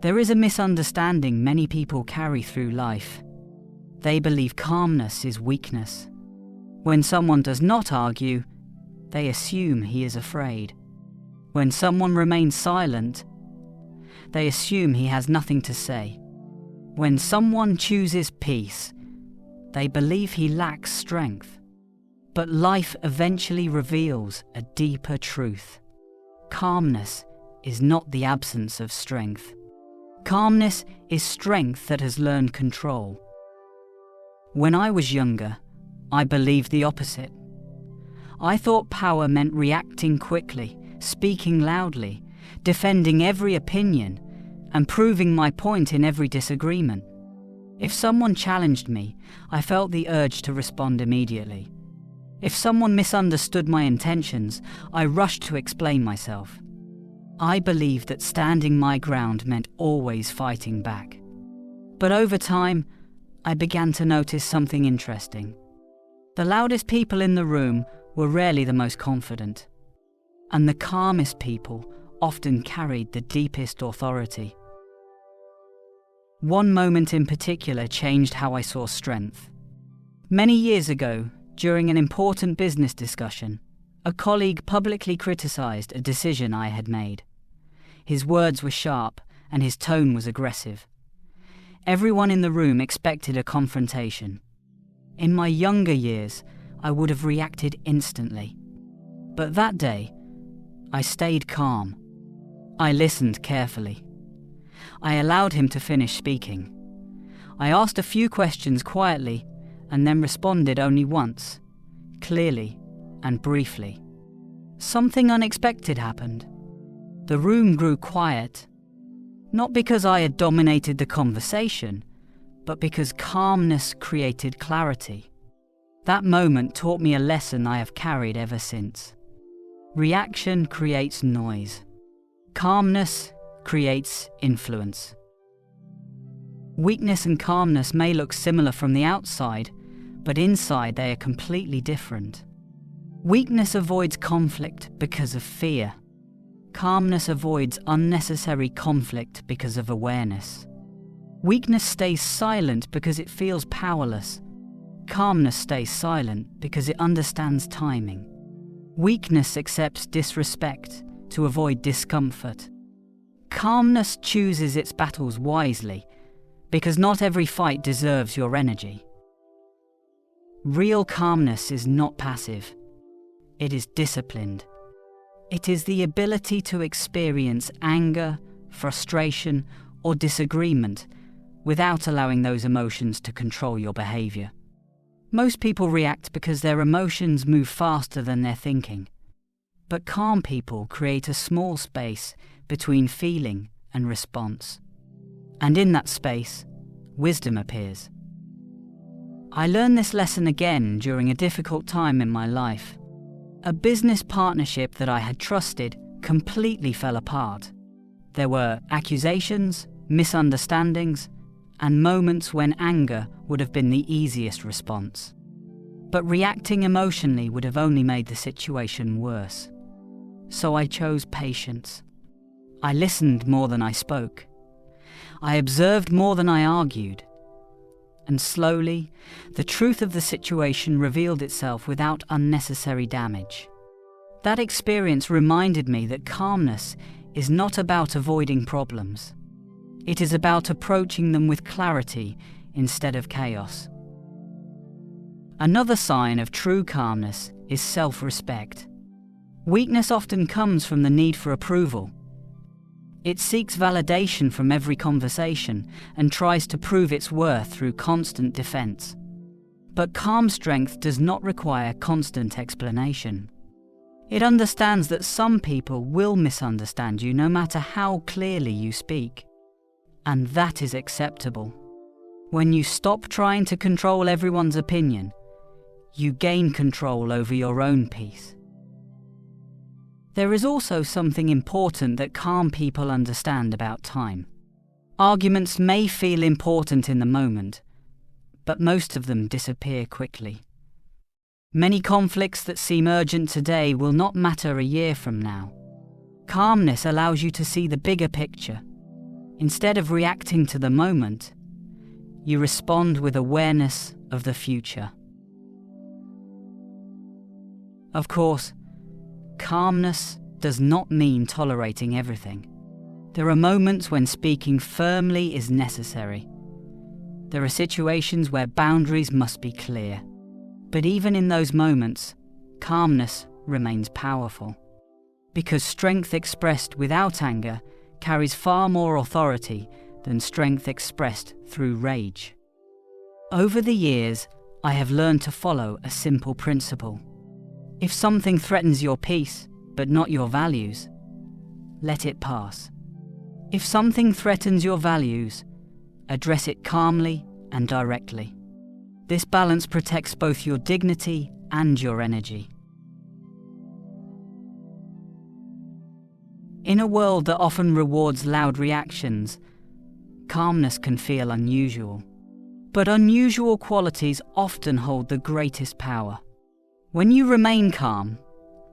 There is a misunderstanding many people carry through life. They believe calmness is weakness. When someone does not argue, they assume he is afraid. When someone remains silent, they assume he has nothing to say. When someone chooses peace, they believe he lacks strength. But life eventually reveals a deeper truth. Calmness is not the absence of strength. Calmness is strength that has learned control. When I was younger, I believed the opposite. I thought power meant reacting quickly, speaking loudly, defending every opinion, and proving my point in every disagreement. If someone challenged me, I felt the urge to respond immediately. If someone misunderstood my intentions, I rushed to explain myself. I believed that standing my ground meant always fighting back. But over time, I began to notice something interesting. The loudest people in the room were rarely the most confident, and the calmest people often carried the deepest authority. One moment in particular changed how I saw strength. Many years ago, during an important business discussion, a colleague publicly criticized a decision I had made. His words were sharp and his tone was aggressive. Everyone in the room expected a confrontation. In my younger years, I would have reacted instantly. But that day, I stayed calm. I listened carefully. I allowed him to finish speaking. I asked a few questions quietly and then responded only once, clearly and briefly. Something unexpected happened. The room grew quiet, not because I had dominated the conversation, but because calmness created clarity. That moment taught me a lesson I have carried ever since. Reaction creates noise. Calmness creates influence. Weakness and calmness may look similar from the outside, but inside they are completely different. Weakness avoids conflict because of fear. Calmness avoids unnecessary conflict because of awareness. Weakness stays silent because it feels powerless. Calmness stays silent because it understands timing. Weakness accepts disrespect to avoid discomfort. Calmness chooses its battles wisely because not every fight deserves your energy. Real calmness is not passive. It is disciplined. It is the ability to experience anger, frustration, or disagreement without allowing those emotions to control your behavior. Most people react because their emotions move faster than their thinking. But calm people create a small space between feeling and response. And in that space, wisdom appears. I learned this lesson again during a difficult time in my life. A business partnership that I had trusted completely fell apart. There were accusations, misunderstandings, and moments when anger would have been the easiest response. But reacting emotionally would have only made the situation worse. So I chose patience. I listened more than I spoke. I observed more than I argued. And slowly, the truth of the situation revealed itself without unnecessary damage. That experience reminded me that calmness is not about avoiding problems. It is about approaching them with clarity instead of chaos. Another sign of true calmness is self-respect. Weakness often comes from the need for approval. It seeks validation from every conversation and tries to prove its worth through constant defense. But calm strength does not require constant explanation. It understands that some people will misunderstand you no matter how clearly you speak. And that is acceptable. When you stop trying to control everyone's opinion, you gain control over your own peace. There is also something important that calm people understand about time. Arguments may feel important in the moment, but most of them disappear quickly. Many conflicts that seem urgent today will not matter a year from now. Calmness allows you to see the bigger picture. Instead of reacting to the moment, you respond with awareness of the future. Of course, calmness does not mean tolerating everything. There are moments when speaking firmly is necessary. There are situations where boundaries must be clear. But even in those moments, calmness remains powerful. Because strength expressed without anger carries far more authority than strength expressed through rage. Over the years, I have learned to follow a simple principle. If something threatens your peace, but not your values, let it pass. If something threatens your values, address it calmly and directly. This balance protects both your dignity and your energy. In a world that often rewards loud reactions, calmness can feel unusual. But unusual qualities often hold the greatest power. When you remain calm,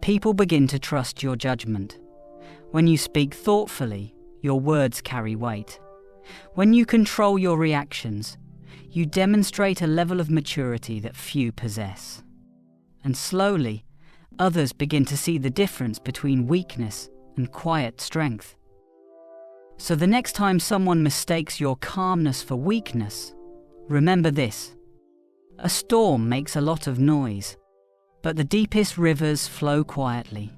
people begin to trust your judgment. When you speak thoughtfully, your words carry weight. When you control your reactions, you demonstrate a level of maturity that few possess. And slowly, others begin to see the difference between weakness and quiet strength. So the next time someone mistakes your calmness for weakness, remember this: a storm makes a lot of noise, but the deepest rivers flow quietly.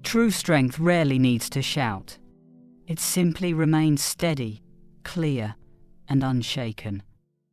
True strength rarely needs to shout. It simply remains steady, clear, and unshaken.